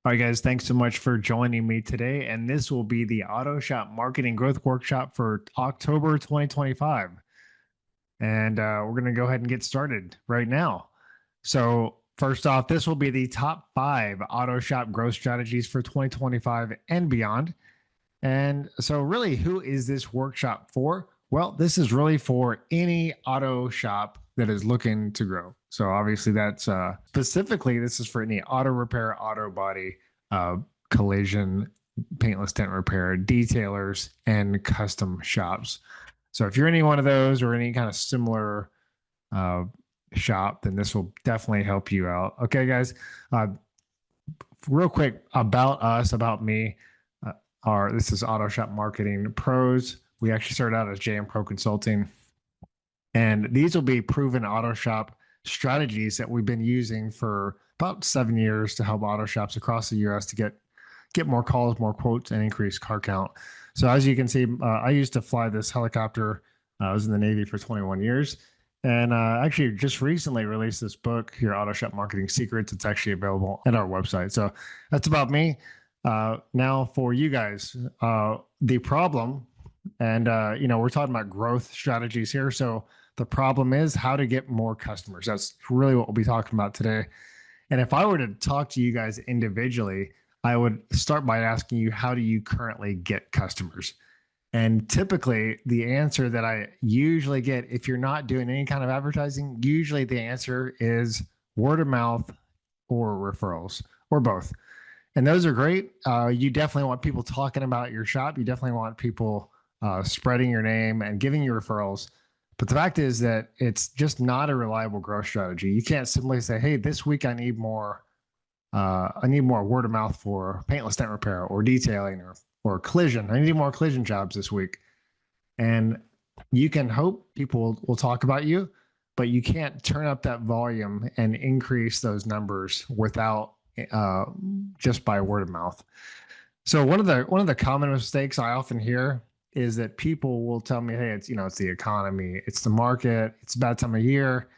All right, guys, thanks so much for joining me today. And this will be the Auto Shop Marketing Growth Workshop for October 2025. And we're going to go ahead and get started right now. So, first off, this will be the top 5 auto shop growth strategies for 2025 and beyond. And so, really, who is this workshop for? Well, this is really for any auto shop that is looking to grow. So, obviously, that's specifically this is for any auto repair, auto body, uh, collision, paintless dent repair, detailers, and custom shops. So, if you're any one of those or any kind of similar uh, shop, then this will definitely help you out. Okay, guys. Uh, Real quick about us, about me. This is Auto Shop Marketing Pros. We actually started out as JM Pro Consulting, and these will be proven auto shop strategies that we've been using for about 7 years to help auto shops across the U.S. to get more calls, more quotes, and increase car count. So as you can see, I used to fly this helicopter. I was in the Navy for 21 years, and actually just recently released this book here, Auto Shop Marketing Secrets. It's actually available at our website. So that's about me. Now for you guys, the problem, and we're talking about growth strategies here. So the problem is how to get more customers. That's really what we'll be talking about today. And if I were to talk to you guys individually, I would start by asking you, how do you currently get customers? And typically, the answer that I usually get, if you're not doing any kind of advertising, usually the answer is word of mouth or referrals or both. And those are great. You definitely want people talking about your shop. You definitely want people spreading your name and giving you referrals. But the fact is that it's just not a reliable growth strategy. You can't simply say, "Hey, this week I need more. I need more word of mouth for paintless dent repair or detailing or collision. I need more collision jobs this week." And you can hope people will talk about you, but you can't turn up that volume and increase those numbers without uh, just by word of mouth. So one of the common mistakes I often hear is that people will tell me, "Hey, it's the economy, it's the market, it's a bad time of year,"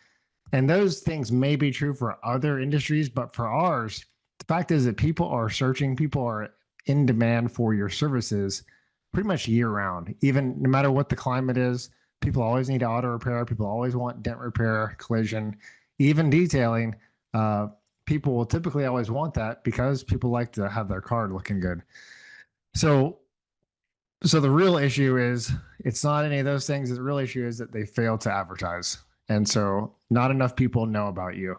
and those things may be true for other industries, but for ours, the fact is that people are searching, people are in demand for your services pretty much year round. Even no matter what the climate is, people always need auto repair, people always want dent repair, collision, even detailing. Uh, People will typically always want that because people like to have their card looking good. So so the real issue is it's not any of those things. The real issue is that they fail to advertise. And so not enough people know about you.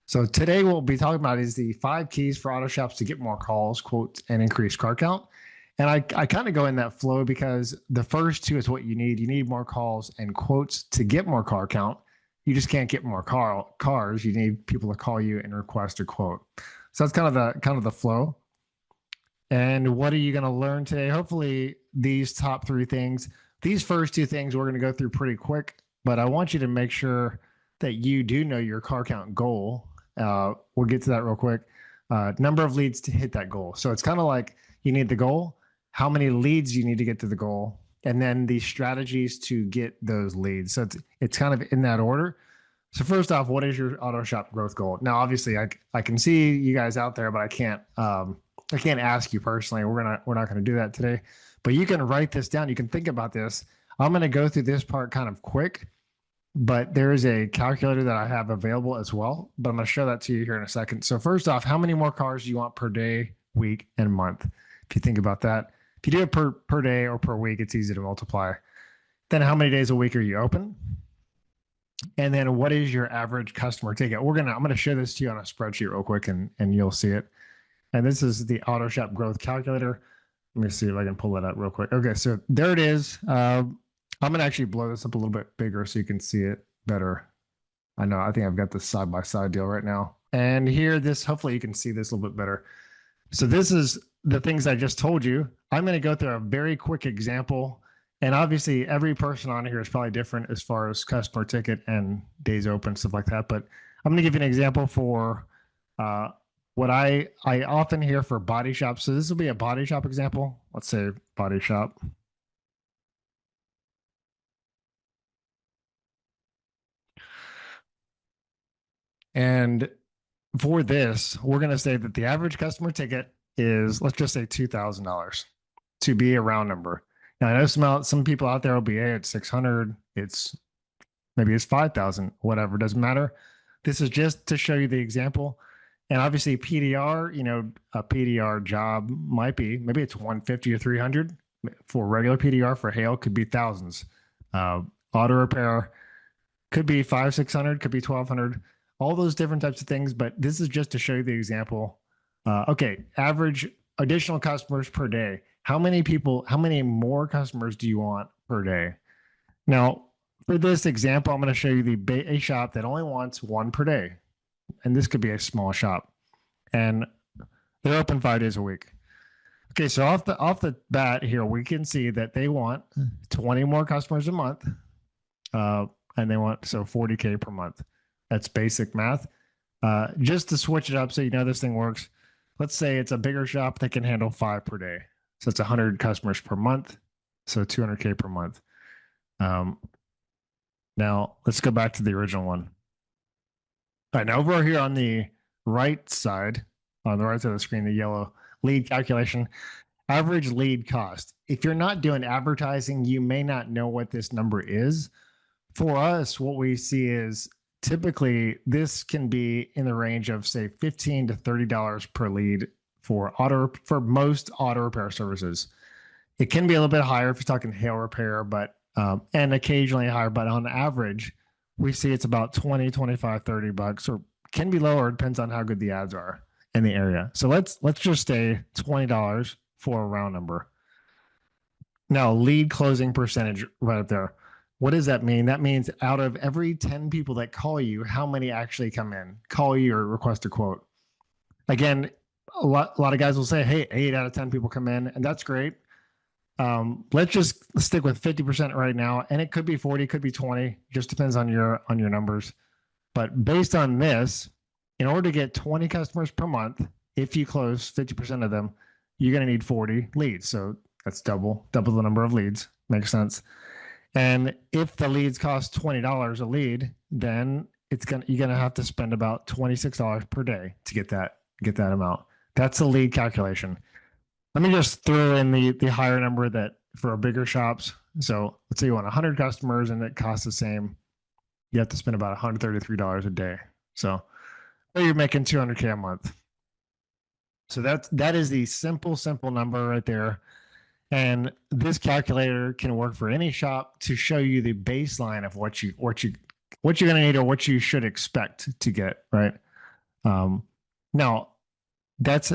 So today what we'll be talking about is the 5 keys for auto shops to get more calls, quotes, and increase car count. And I kind of go in that flow because the first two is what you need. You need more calls and quotes to get more car count. You just can't get more cars. You need people to call you and request a quote. So that's kind of the flow. And what are you going to learn today? Hopefully, these top 3 things, these first 2 things, we're going to go through pretty quick, but I want you to make sure that you do know your car count goal. We'll get to that real quick. Number of leads to hit that goal. So it's kind of like you need the goal, how many leads you need to get to the goal, and then the strategies to get those leads. So it's kind of in that order. So first off, what is your auto shop growth goal? Now, obviously, I can see you guys out there, but I can't ask you personally. We're not gonna do that today. But you can write this down. You can think about this. I'm gonna go through this part kind of quick, but there is a calculator that I have available as well. But I'm gonna show that to you here in a second. So first off, how many more cars do you want per day, week, and month? If you think about that, if you do it per day or per week, it's easy to multiply. Then how many days a week are you open? And then what is your average customer ticket? I'm gonna show this to you on a spreadsheet real quick, and you'll see it. And this is the auto shop growth calculator. Let me see if I can pull that up real quick. Okay, so there it is. I'm gonna actually blow this up a little bit bigger so you can see it better. I think I've got this side by side deal right now. And here, hopefully you can see this a little bit better. So this is the things I just told you. I'm going to go through a very quick example. And obviously, every person on here is probably different as far as customer ticket and days open, stuff like that. But I'm going to give you an example for uh, what I often hear for body shops. So this will be a body shop example. Let's say body shop. And for this, we're going to say that the average customer ticket is, let's just say $2,000 to be a round number. Now, I know some people out there will be, hey, it's 600, maybe it's 5,000, whatever, doesn't matter. This is just to show you the example. And obviously PDR, a PDR job might be, maybe it's 150 or 300 for regular PDR. For hail could be thousands. Auto repair could be 500, 600, could be 1,200, all those different types of things. But this is just to show you the example. Okay, average additional customers per day. How many more customers do you want per day? Now, for this example, I'm going to show you a shop that only wants one per day. And this could be a small shop. And they're open 5 days a week. Okay, so off the bat here, we can see that they want 20 more customers a month. And they want 40K per month. That's basic math. Just to switch it up so you know this thing works, let's say it's a bigger shop that can handle 5 per day. So it's 100 customers per month, so 200K per month. Now let's go back to the original one. All right, now over here on the right side, on the right side of the screen, the yellow lead calculation, average lead cost. If you're not doing advertising, you may not know what this number is. For us, what we see is typically this can be in the range of say $15 to $30 per lead for most auto repair services. It can be a little bit higher if you're talking hail repair, but and occasionally higher, but on average, we see it's about 20, 25, $30, or can be lower. It depends on how good the ads are in the area. So let's just say $20 for a round number. Now, lead closing percentage right up there. What does that mean? That means out of every 10 people that call you, how many actually come in, call you or request a quote? Again, a lot of guys will say, hey, 8 out of 10 people come in, and that's great. Let's just stick with 50% right now, and it could be 40, could be 20, just depends on your numbers. But based on this, in order to get 20 customers per month, if you close 50% of them, you're going to need 40 leads. So that's double the number of leads. Makes sense. And if the leads cost $20 a lead, then you're gonna have to spend about $26 per day to get that amount. That's the lead calculation. Let me just throw in the higher number that for bigger shops. So let's say you want 100 customers and it costs the same. You have to spend about $133 a day. So you're making 200K a month. So that is the simple number right there. And this calculator can work for any shop to show you the baseline of what you're going to need or what you should expect to get, right? Now that's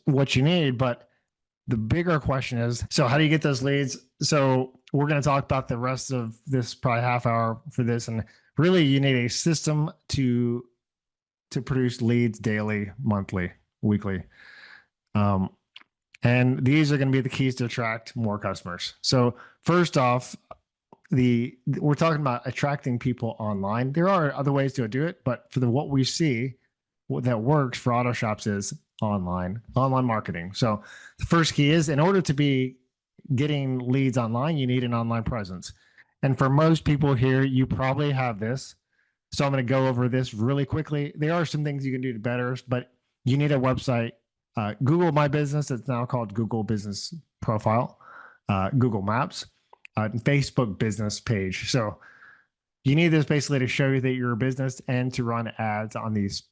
what you need, but the bigger question is, so how do you get those leads? So we're going to talk about the rest of this probably half hour for this, and really you need a system to produce leads daily, monthly, weekly. And these are going to be the keys to attract more customers. So first off, we're talking about attracting people online. There are other ways to do it, but for what we see, what that works for auto shops is online marketing. So the first key is, in order to be getting leads online, you need an online presence. And for most people here, you probably have this. So I'm going to go over this really quickly. There are some things you can do to better, but you need a website. Google My Business, it's now called Google Business Profile, Google Maps, Facebook business page. So you need this basically to show you that you're a business and to run ads on these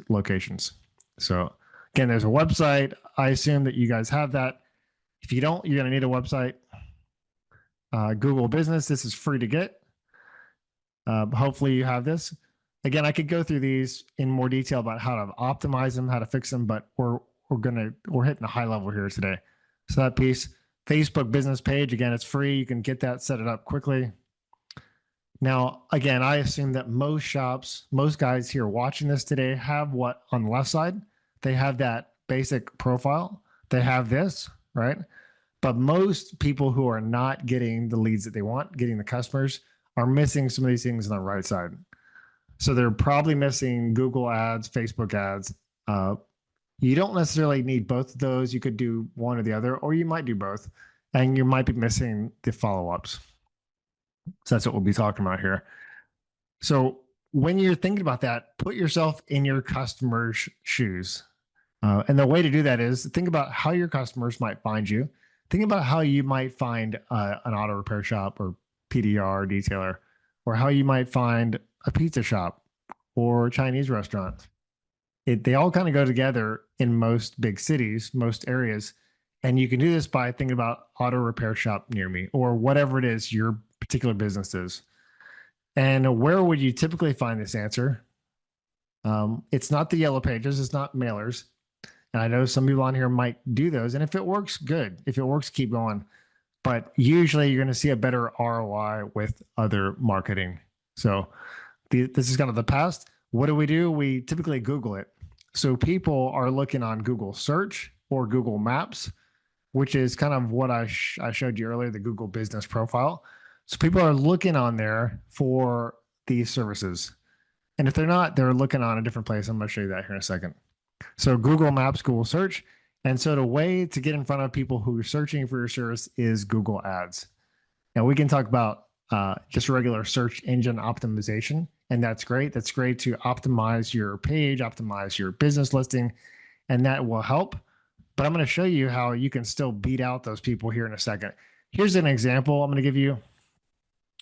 locations. So again, there's a website. I assume that you guys have that. If you don't, you're going to need a website. Google Business, this is free to get. Hopefully you have this. Again, I could go through these in more detail about how to optimize them, how to fix them, but we're hitting a high level here today. So that piece, Facebook business page, again, it's free. You can get that, set it up quickly. Now, again, I assume that most shops, most guys here watching this today have what on the left side? They have that basic profile. They have this, right? But most people who are not getting the leads that they want, getting the customers, are missing some of these things on the right side. So they're probably missing Google ads, Facebook ads. You don't necessarily need both of those. You could do one or the other, or you might do both, and you might be missing the follow-ups. So that's what we'll be talking about here. So when you're thinking about that, put yourself in your customer's shoes. And the way to do that is think about how your customers might find you. Think about how you might find an auto repair shop or PDR detailer, or how you might find a pizza shop or a Chinese restaurant. They all kind of go together in most big cities, most areas. And you can do this by thinking about auto repair shop near me or whatever it is your particular business is. And where would you typically find this answer? It's not the yellow pages, it's not mailers. And I know some people on here might do those. And if it works, good. If it works, keep going. But usually you're going to see a better ROI with other marketing. So this is kind of the past. What do? We typically Google it. So people are looking on Google search or Google Maps, which is kind of what I showed you earlier, the Google business profile. So people are looking on there for these services. And if they're not, they're looking on a different place. I'm going to show you that here in a second. So Google Maps, Google search. And so the way to get in front of people who are searching for your service is Google Ads. Now we can talk about just regular search engine optimization. And that's great. That's great to optimize your page, optimize your business listing, and that will help. But I'm going to show you how you can still beat out those people here in a second. Here's an example I'm going to give you.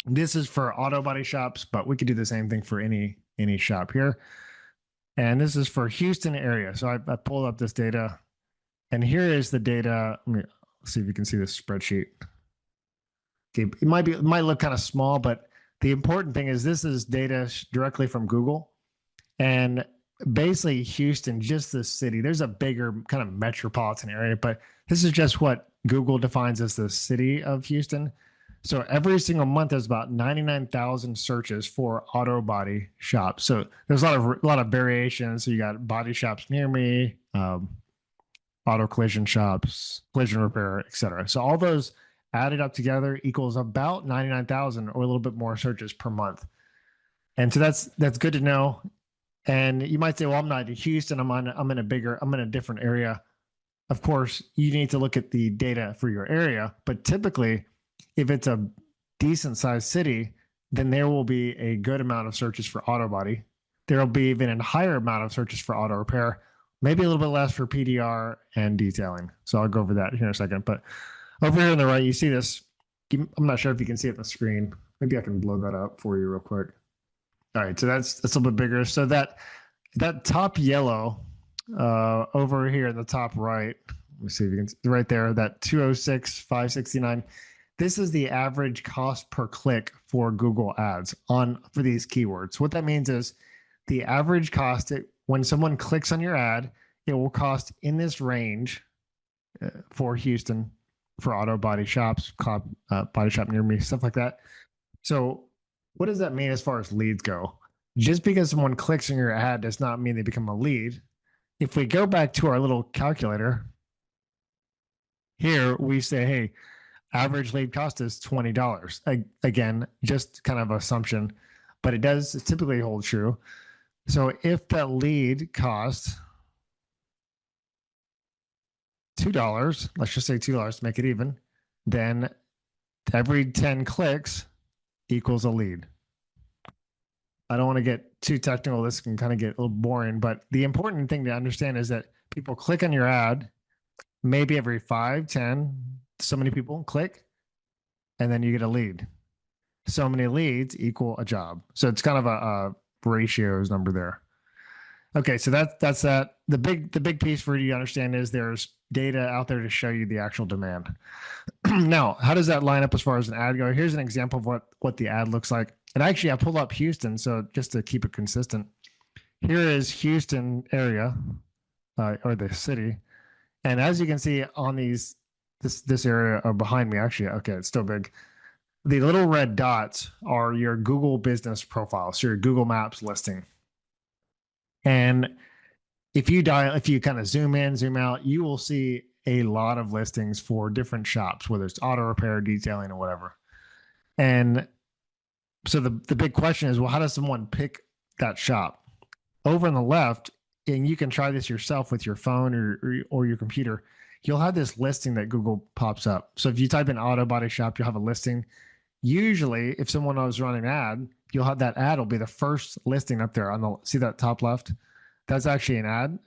This is for auto body shops, but we could do the same thing for any shop here. And this is for Houston area. So I pulled up this data, and here is the data. Let me see if you can see this spreadsheet. Okay, it might look kind of small, but the important thing is this is data directly from Google. And basically Houston, just the city, there's a bigger kind of metropolitan area, but this is just what Google defines as the city of Houston. So every single month there's about 99,000 searches for auto body shops. So there's a lot of variations. So you got body shops near me, auto collision shops, collision repair, etc. So all those added up together equals about 99,000 or a little bit more searches per month. And so that's good to know. And you might say, well, I'm not in Houston. I'm in a different area. Of course, you need to look at the data for your area, but typically if it's a decent sized city, then there will be a good amount of searches for auto body. There will be even a higher amount of searches for auto repair, maybe a little bit less for PDR and detailing. So I'll go over that here in a second. But over here on the right, you see this. I'm not sure if you can see it on the screen. Maybe I can blow that up for you real quick. All right, so that's a little bit bigger. So that top yellow over here in the top right, let me see if you can see right there, that 206,569. This is the average cost per click for Google Ads for these keywords. What that means is the average cost when someone clicks on your ad, it will cost in this range for Houston for auto body shops, body shop near me, stuff like that. So what does that mean as far as leads go? Just because someone clicks on your ad does not mean they become a lead. If we go back to our little calculator, here we say, hey, average lead cost is $20. Again, just kind of assumption, but it does typically hold true. So if that lead costs $2, let's just say $2 to make it even, then every 10 clicks equals a lead. I don't want to get too technical. This can kind of get a little boring, but the important thing to understand is that people click on your ad, maybe every 5, 10, so many people click, and then you get a lead. So many leads equal a job. So it's kind of a ratios number there. Okay, so that's that. The big piece for you to understand is there's data out there to show you the actual demand. Now, how does that line up as far as an ad go? Here's an example of what the ad looks like. And actually, I pulled up Houston, so just to keep it consistent. Here is Houston area, or the city. And as you can see on this area behind me, actually, okay, it's still big. The little red dots are your Google business profile, so your Google Maps listing. And if you kind of zoom in, zoom out, you will see a lot of listings for different shops, whether it's auto repair, detailing, or whatever. And so the big question is, well, how does someone pick that shop? Over on the left, and you can try this yourself with your phone or your computer, you'll have this listing that Google pops up. So if you type in auto body shop, you'll have a listing. Usually, if someone was running an ad, you'll have that ad will be the first listing up there on the see that top left. That's actually an ad,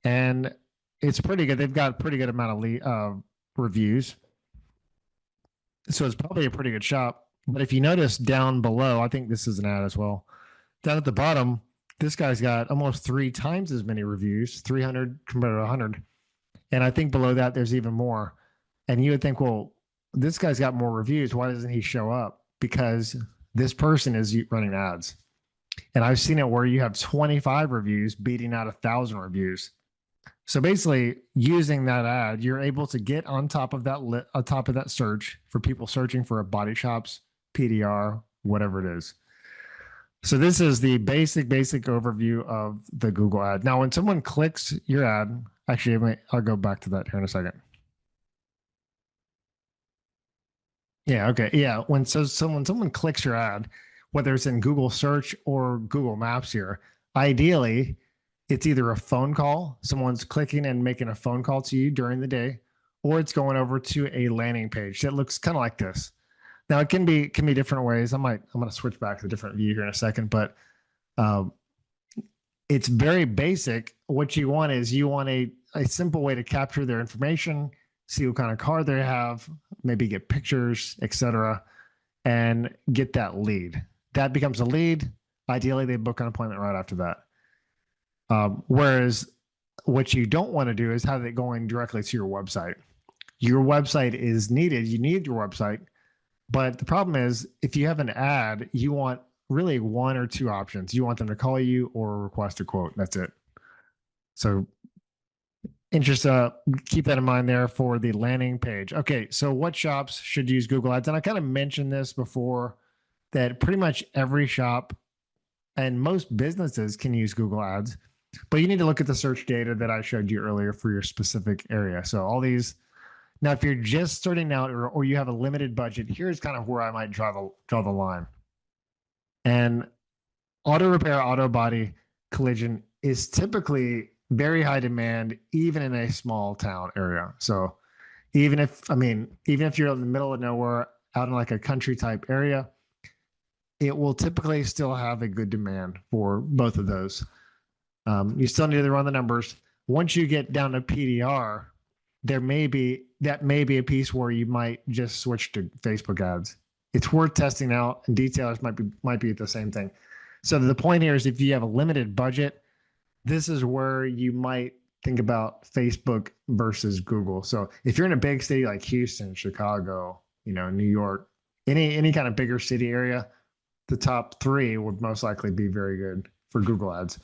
and it's pretty good. They've got a pretty good amount of reviews, so it's probably a pretty good shop. But if you notice down below, I think this is an ad as well. Down at the bottom, this guy's got almost 3 times as many reviews, 300 compared to 100. And I think below that, there's even more. And you would think, well, this guy's got more reviews. Why doesn't he show up? Because this person is running ads. And I've seen it where you have 25 reviews beating out 1,000 reviews. So basically, using that ad, you're able to get on top of that on top of that search for people searching for a body shops, PDR, whatever it is. So this is the basic overview of the Google ad. Now, when someone clicks your ad, actually, I'll go back to that here in a second. Yeah. Okay. Yeah. When someone clicks your ad, whether it's in Google search or Google Maps here, ideally it's either a phone call, someone's clicking and making a phone call to you during the day, or it's going over to a landing page that looks kind of like this. Now it can be different ways. I'm going to switch back to a different view here in a second, but um, it's very basic. What you want is a simple way to capture their information, see what kind of car they have, maybe get pictures, etc., and get that lead. That becomes a lead. Ideally, they book an appointment right after that. Whereas what you don't want to do is have it going directly to your website. Your website is needed. You need your website. But the problem is, if you have an ad, you want really 1 or 2 options. You want them to call you or request a quote. That's it. So keep that in mind there for the landing page. Okay, so what shops should use Google Ads? And I kind of mentioned this before, that pretty much every shop and most businesses can use Google Ads, but you need to look at the search data that I showed you earlier for your specific area. So all these, now if you're just starting out or you have a limited budget, here's kind of where I might draw the line. And auto repair, auto body, collision is typically very high demand, even in a small town area. So even if you're in the middle of nowhere, out in like a country type area, it will typically still have a good demand for both of those. You still need to run the numbers. Once you get down to PDR, that may be a piece where you might just switch to Facebook ads. It's worth testing out, and detailers might be the same thing. So the point here is, if you have a limited budget, this is where you might think about Facebook versus Google. So if you're in a big city like Houston, Chicago, New York, any kind of bigger city area, the top 3 would most likely be very good for Google ads.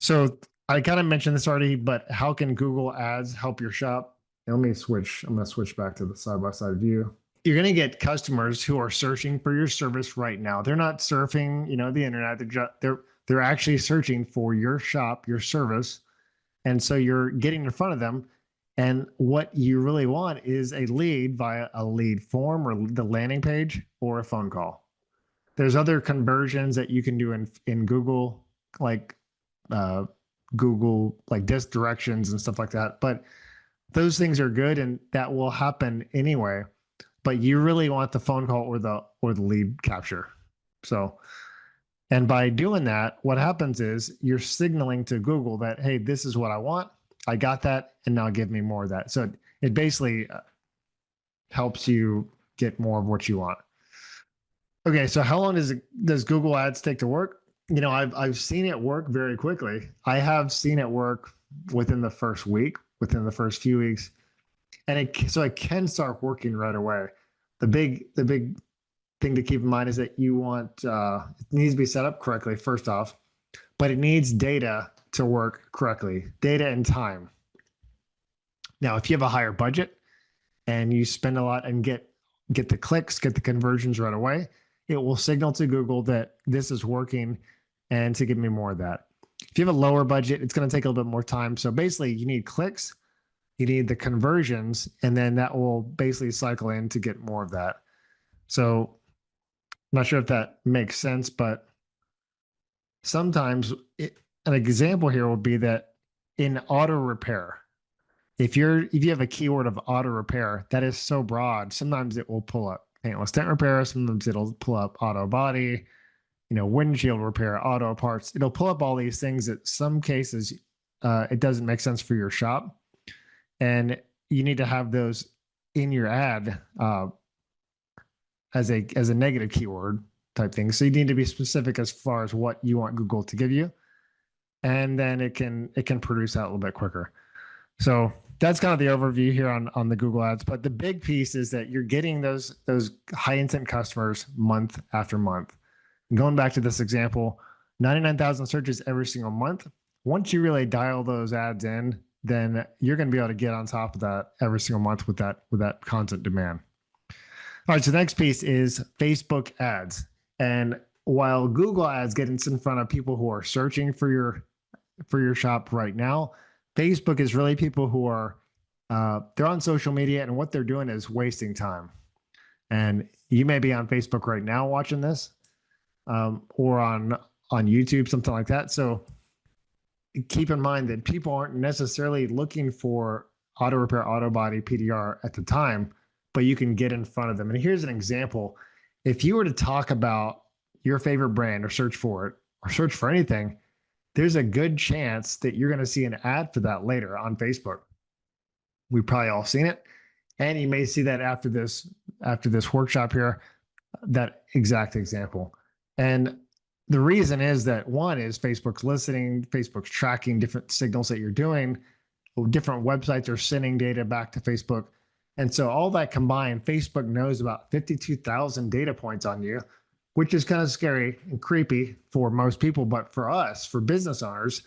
So I kind of mentioned this already, but how can Google ads help your shop? Let me switch. I'm going to switch back to the side-by-side view. You're going to get customers who are searching for your service right now. They're not surfing, the internet. They're actually searching for your shop, your service. And so you're getting in front of them. And what you really want is a lead via a lead form or the landing page or a phone call. There's other conversions that you can do in Google, like Google, like disk directions and stuff like that. But those things are good, and that will happen anyway. But you really want the phone call or the lead capture. So, and by doing that, what happens is you're signaling to Google that, hey, this is what I want. I got that, and now give me more of that. So it basically helps you get more of what you want. Okay, so how long does Google Ads take to work? I've seen it work very quickly. I have seen it work within the first week, within the first few weeks, and it can start working right away. The big thing to keep in mind is that you want it needs to be set up correctly first off, but it needs data to work correctly, data and time. Now, if you have a higher budget and you spend a lot and get the clicks, get the conversions right away, it will signal to Google that this is working and to give me more of that. If you have a lower budget, it's going to take a little bit more time. So basically, you need clicks, you need the conversions, and then that will basically cycle in to get more of that. So I'm not sure if that makes sense, but sometimes an example here will be that in auto repair, if you have a keyword of auto repair that is so broad, sometimes it will pull up paintless dent repair. Sometimes it'll pull up auto body, windshield repair, auto parts. It'll pull up all these things that some cases it doesn't make sense for your shop. And you need to have those in your ad as a negative keyword type thing. So you need to be specific as far as what you want Google to give you. And then it can produce that a little bit quicker. So that's kind of the overview here on the Google ads. But the big piece is that you're getting those high intent customers month after month. And going back to this example, 99,000 searches every single month. Once you really dial those ads in, then you're going to be able to get on top of that every single month with that content demand. All right, so the next piece is Facebook ads. And while Google ads get in front of people who are searching for your shop right now, Facebook is really people who are they're on social media, and what they're doing is wasting time. And you may be on Facebook right now watching this, or on YouTube, something like that. So keep in mind that people aren't necessarily looking for auto repair, auto body, PDR at the time, but you can get in front of them. And here's an example. If you were to talk about your favorite brand or search for it or search for anything, there's a good chance that you're going to see an ad for that later on Facebook. We've probably all seen it. And you may see that after this workshop here, that exact example. And the reason is that one is Facebook's listening, Facebook's tracking different signals that you're doing, different websites are sending data back to Facebook. And so all that combined, Facebook knows about 52,000 data points on you, which is kind of scary and creepy for most people. But for us, for business owners,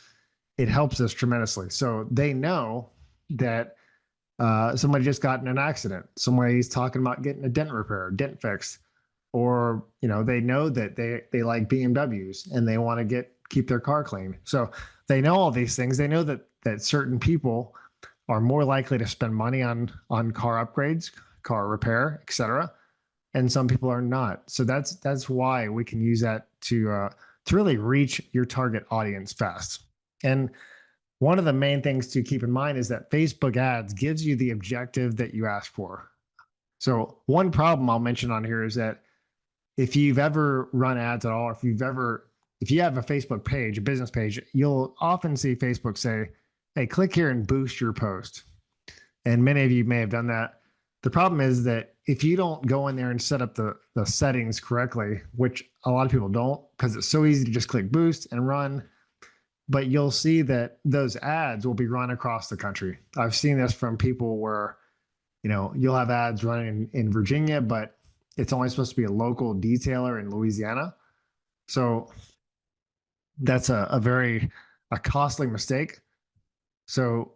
it helps us tremendously. So they know that somebody just got in an accident. Somebody's talking about getting a dent repair, dent fixed, or they know that they like BMWs and they want to keep their car clean. So they know all these things. They know that certain people are more likely to spend money on car upgrades, car repair, etc., and some people are not. So that's why we can use that to really reach your target audience fast. And one of the main things to keep in mind is that Facebook ads gives you the objective that you ask for. So one problem I'll mention on here is that if you've ever run ads at all, if you have a Facebook page, a business page, you'll often see Facebook say, hey, click here and boost your post. And many of you may have done that. The problem is that if you don't go in there and set up the settings correctly, which a lot of people don't, because it's so easy to just click boost and run, but you'll see that those ads will be run across the country. I've seen this from people where, you'll have ads running in Virginia, but it's only supposed to be a local detailer in Louisiana. So that's a very costly mistake. So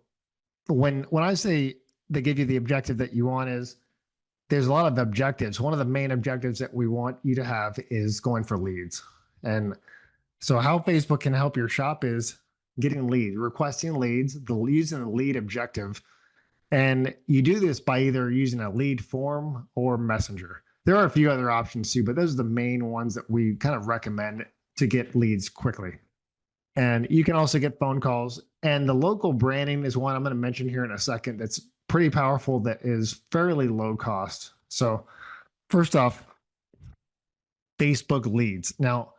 when I say they give you the objective that you want, is there's a lot of objectives. One of the main objectives that we want you to have is going for leads. And so how Facebook can help your shop is getting leads, requesting leads, using the lead objective. And you do this by either using a lead form or messenger. There are a few other options too, but those are the main ones that we kind of recommend to get leads quickly. And you can also get phone calls. And the local branding is one I'm going to mention here in a second that's pretty powerful, that is fairly low cost. So first off, Facebook leads. Now,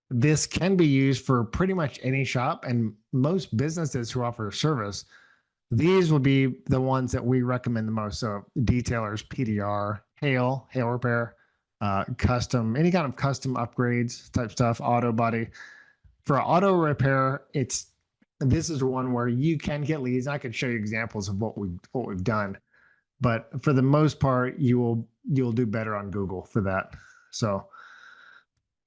this can be used for pretty much any shop, and most businesses who offer a service, these would be the ones that we recommend the most. So detailers, PDR, hail repair, custom, any kind of custom upgrades type stuff, auto body. For auto repair, this is one where you can get leads. I could show you examples of what we've done, but for the most part, you'll do better on Google for that. So,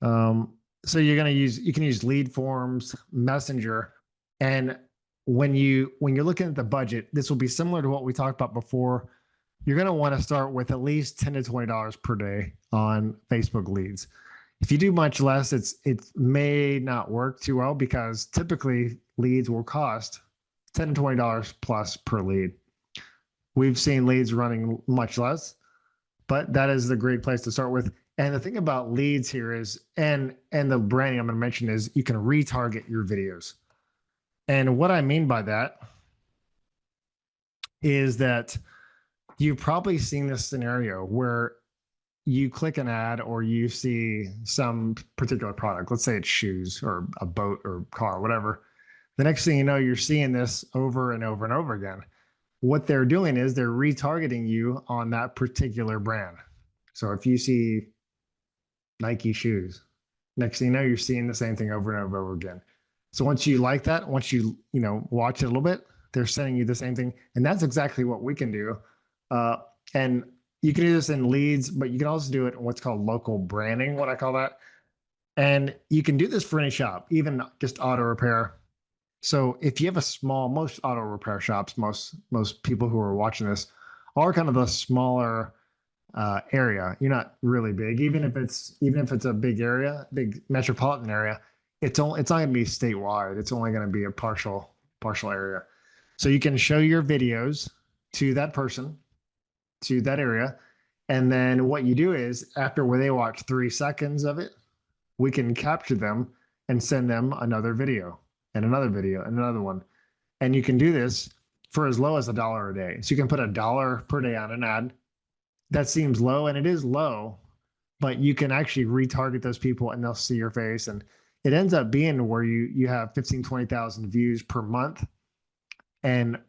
so you can use lead forms, messenger, and when you're looking at the budget, this will be similar to what we talked about before. You're going to want to start with at least $10 to $20 per day on Facebook leads. If you do much less, it may not work too well, because typically leads will cost $10 to $20 plus per lead. We've seen leads running much less, but that is a great place to start with. And the thing about leads here is, and the branding I'm going to mention, is you can retarget your videos. And what I mean by that is that you've probably seen this scenario where you click an ad or you see some particular product, let's say it's shoes or a boat or car, whatever. The next thing you know, you're seeing this over and over and over again. What they're doing is they're retargeting you on that particular brand. So if you see Nike shoes, next thing you know, you're seeing the same thing over and over and over again. So once you like that, once you know watch it a little bit, they're sending you the same thing, and that's exactly what we can do. And you can do this in leads, but you can also do it in what's called local branding, what I call that. And you can do this for any shop, even just auto repair. So if you have a small, most auto repair shops, most people who are watching this are kind of the smaller area. You're not really big, even if it's a big area, big metropolitan area. It's not going to be statewide. It's only going to be a partial area. So you can show your videos to that person, to that area, and then what you do is after where they watch 3 seconds of it, we can capture them and send them another video and another video and another one. And you can do this for as low as $1 a day. So you can put $1 per day on an ad. That seems low, and it is low, but you can actually retarget those people and they'll see your face. And it ends up being where you have 15, 20,000 views per month.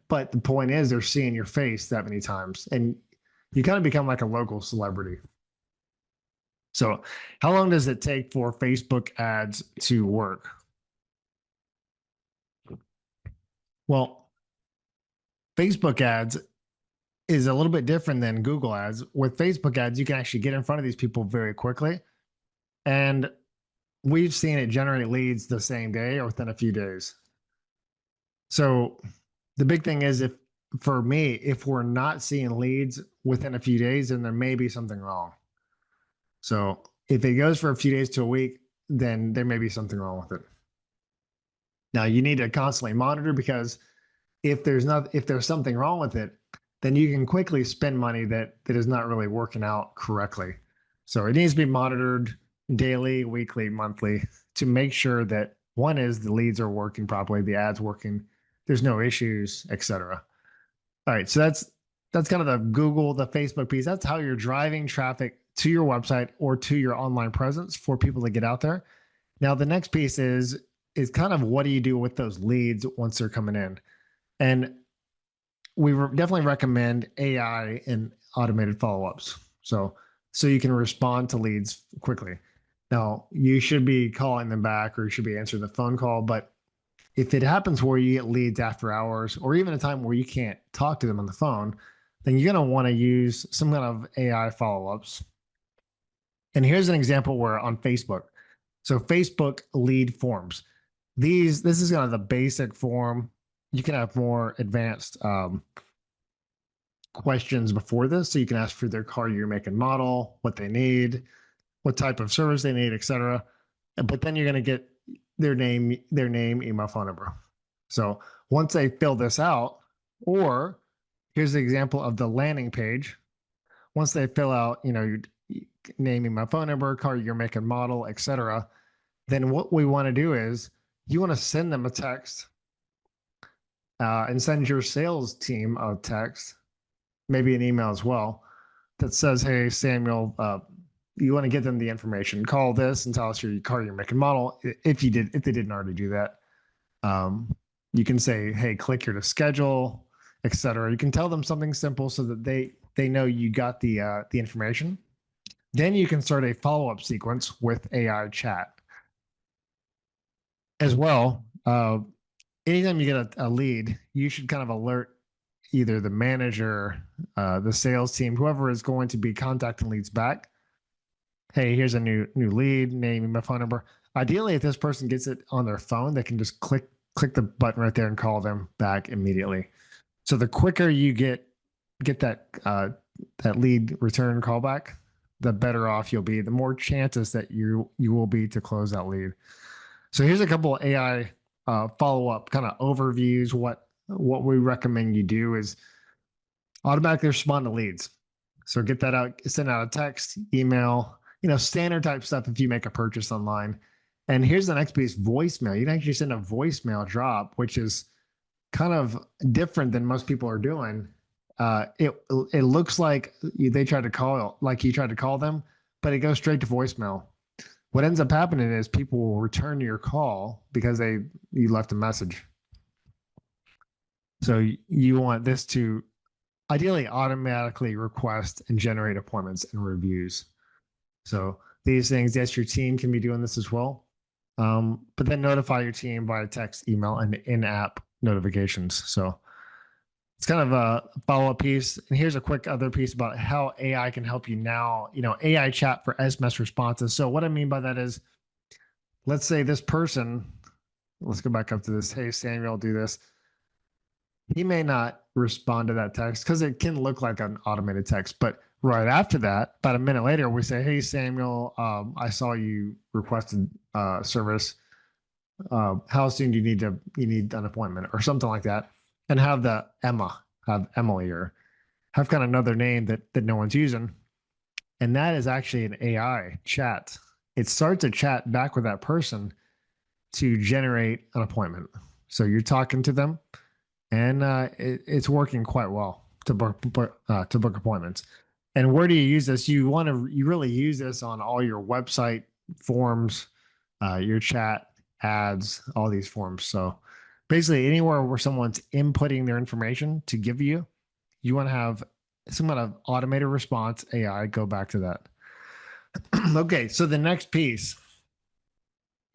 But the point is they're seeing your face that many times and you kind of become like a local celebrity. So how long does it take for Facebook ads to work? Well, Facebook ads is a little bit different than Google ads. With Facebook ads, you can actually get in front of these people very quickly. And we've seen it generate leads the same day or within a few days. So the big thing is for me, if we're not seeing leads within a few days, then there may be something wrong. So if it goes for a few days to a week, then there may be something wrong with it. Now you need to constantly monitor because if there's something wrong with it, then you can quickly spend money that is not really working out correctly. So it needs to be monitored daily, weekly, monthly to make sure that one is the leads are working properly, the ads working, there's no issues, etc. All right, so that's kind of the Google, the Facebook piece. That's how you're driving traffic to your website or to your online presence for people to get out there. Now the next piece is kind of what do you do with those leads once they're coming in? And we definitely recommend AI and automated follow-ups. So you can respond to leads quickly. Now you should be calling them back or you should be answering the phone call. But if it happens where you get leads after hours or even a time where you can't talk to them on the phone, then you're going to want to use some kind of AI follow-ups. And here's an example where on Facebook. So Facebook lead forms. This is kind of the basic form. You can have more advanced questions before this. So you can ask for their car year, make, and model, what they need, what type of service they need, etc. But then you're going to get their name, email, phone number. So once they fill this out, or here's the example of the landing page. Once they fill out, your name, email, phone number, car year, make, and model, etc. Then what we want to do is you want to send them a text and send your sales team a text, maybe an email as well, that says, hey, Samuel, you want to get them the information. Call this and tell us your car, your make and model. If they didn't already do that, you can say, hey, click here to schedule, etc. You can tell them something simple so that they know you got the information. Then you can start a follow-up sequence with AI chat. As well, anytime you get a lead, you should kind of alert either the manager, the sales team, whoever is going to be contacting leads back. Hey, here's a new lead, name, email, phone number. Ideally, if this person gets it on their phone, they can just click the button right there and call them back immediately. So the quicker you get that lead return callback, the better off you'll be. The more chances that you will be to close that lead. So here's a couple of AI follow-up kind of overviews. What we recommend you do is automatically respond to leads. So get that out, send out a text, email, standard type stuff if you make a purchase online. And here's the next piece, voicemail. You can actually send a voicemail drop, which is kind of different than most people are doing. it looks like they tried to call, like you tried to call them, but it goes straight to voicemail. What ends up happening is people will return your call because you left a message. So you want this to ideally automatically request and generate appointments and reviews. So these things, yes, your team can be doing this as well. But then notify your team via text, email, and in-app notifications. So it's kind of a follow-up piece. And here's a quick other piece about how AI can help you now. AI chat for SMS responses. So what I mean by that is, let's say this person, let's go back up to this. Hey, Samuel, do this. He may not respond to that text because it can look like an automated text. But right after that, about a minute later, we say, hey, Samuel, I saw you requested service. How soon do you need an appointment or something like that? And have Emily or have kind of another name that no one's using. And that is actually an AI chat. It starts a chat back with that person to generate an appointment. So you're talking to them, and it's working quite well to book appointments. And where do you use this? You really use this on all your website forms, your chat ads, all these forms. So basically anywhere where someone's inputting their information to give you want to have some kind of automated response AI go back to that. Okay, so the next piece,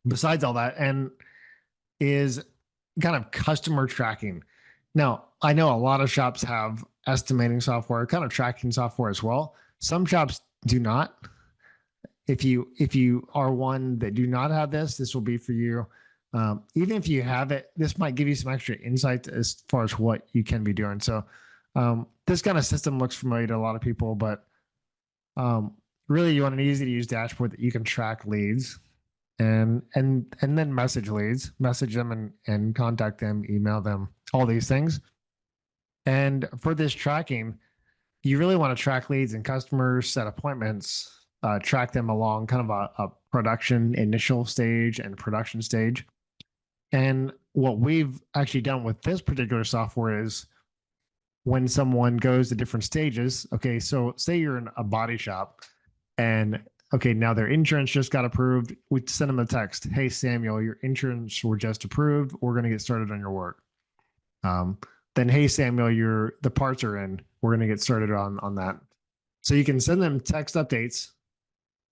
besides all that, and is kind of customer tracking. Now, I know a lot of shops have estimating software, kind of tracking software as well. Some shops do not. If you are one that do not have this will be for you. Even if you have it, this might give you some extra insight as far as what you can be doing. So this kind of system looks familiar to a lot of people, but really you want an easy to use dashboard that you can track leads and then message them and contact them, email them, all these things. And for this tracking, you really want to track leads and customers, set appointments, track them along kind of a production initial stage and production stage. And what we've actually done with this particular software is when someone goes to different stages, okay, so say you're in a body shop and okay, now their insurance just got approved. We send them a text. Hey, Samuel, your insurance were just approved. We're going to get started on your work. Then, hey, Samuel, the parts are in. We're going to get started on that. So you can send them text updates.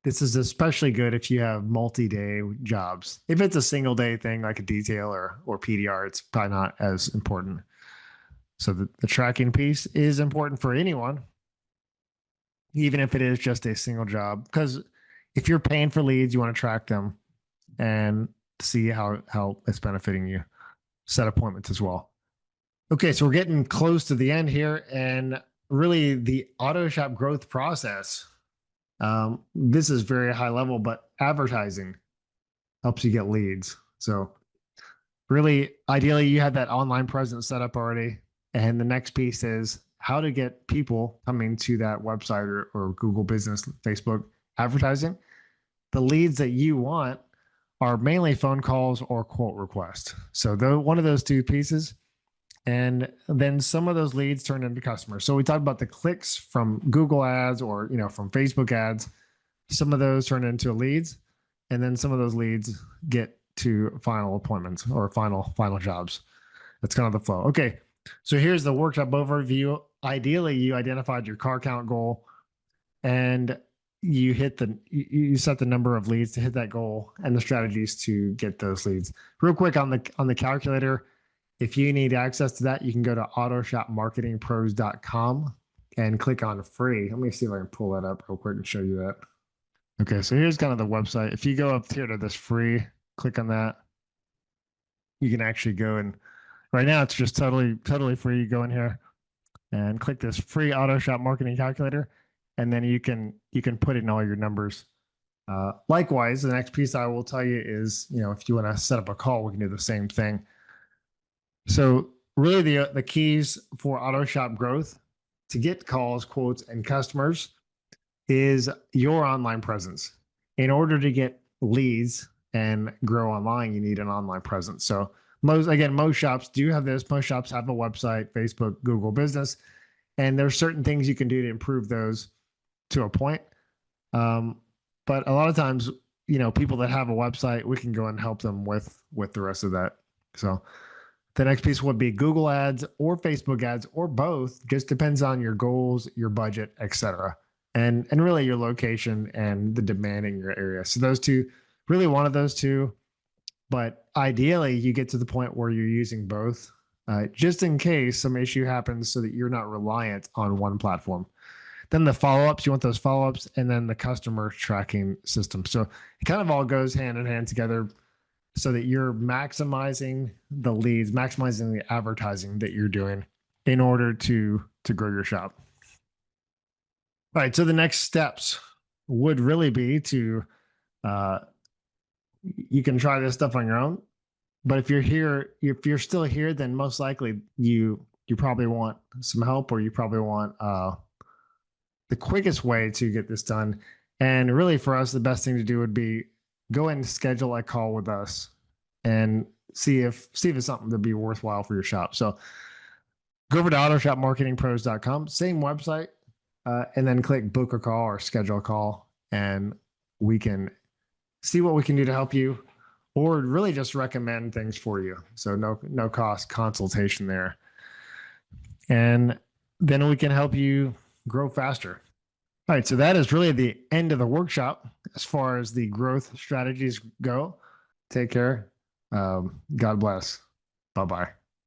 This is especially good if you have multi-day jobs. If it's a single day thing like a detail or PDR, it's probably not as important. So the tracking piece is important for anyone, even if it is just a single job. Because if you're paying for leads, you want to track them and see how it's benefiting you. Set appointments as well. Okay, so we're getting close to the end here, and really the auto shop growth process. This is very high level, but advertising helps you get leads. So really, ideally, you have that online presence set up already. And the next piece is how to get people coming to that website or Google Business, Facebook advertising. The leads that you want are mainly phone calls or quote requests. So one of those two pieces. And then some of those leads turn into customers. So we talked about the clicks from Google ads or from Facebook ads. Some of those turn into leads, and then some of those leads get to final appointments or final jobs. That's kind of the flow. Okay, so here's the workshop overview. Ideally, you identified your car count goal, and you set the number of leads to hit that goal and the strategies to get those leads. Real quick on the calculator. If you need access to that, you can go to autoshopmarketingpros.com and click on free. Let me see if I can pull that up real quick and show you that. Okay, so here's kind of the website. If you go up here to this free, click on that. You can actually go and right now it's just totally free. You go in here and click this free auto shop marketing calculator, and then you can put in all your numbers. Likewise, the next piece I will tell you is, if you want to set up a call, we can do the same thing. So really the keys for auto shop growth to get calls, quotes, and customers is your online presence. In order to get leads and grow online, you need an online presence. So most shops do have this. Most shops have a website, Facebook, Google Business, And there's certain things you can do to improve those to a point. But a lot of times, people that have a website, we can go and help them with the rest of that. So the next piece would be Google ads or Facebook ads or both. Just depends on your goals, your budget, etc. And really your location and the demand in your area. So those two, really one of those two. But ideally, you get to the point where you're using both, just in case some issue happens, so that you're not reliant on one platform. Then the follow-ups, you want those follow-ups, and then the customer tracking system. So it kind of all goes hand in hand together, so that you're maximizing the leads, maximizing the advertising that you're doing in order to grow your shop. All right. So the next steps would really be to you can try this stuff on your own, but if you're still here, then most likely you probably want some help, or you probably want the quickest way to get this done. And really, for us, the best thing to do would be go and schedule a call with us and see if it's something that'd be worthwhile for your shop. So go over to autoshopmarketingpros.com, same website, and then click book a call or schedule a call, and we can see what we can do to help you, or really just recommend things for you. So no cost consultation there. And then we can help you grow faster. All right. So that is really the end of the workshop as far as the growth strategies go. Take care. God bless. Bye-bye.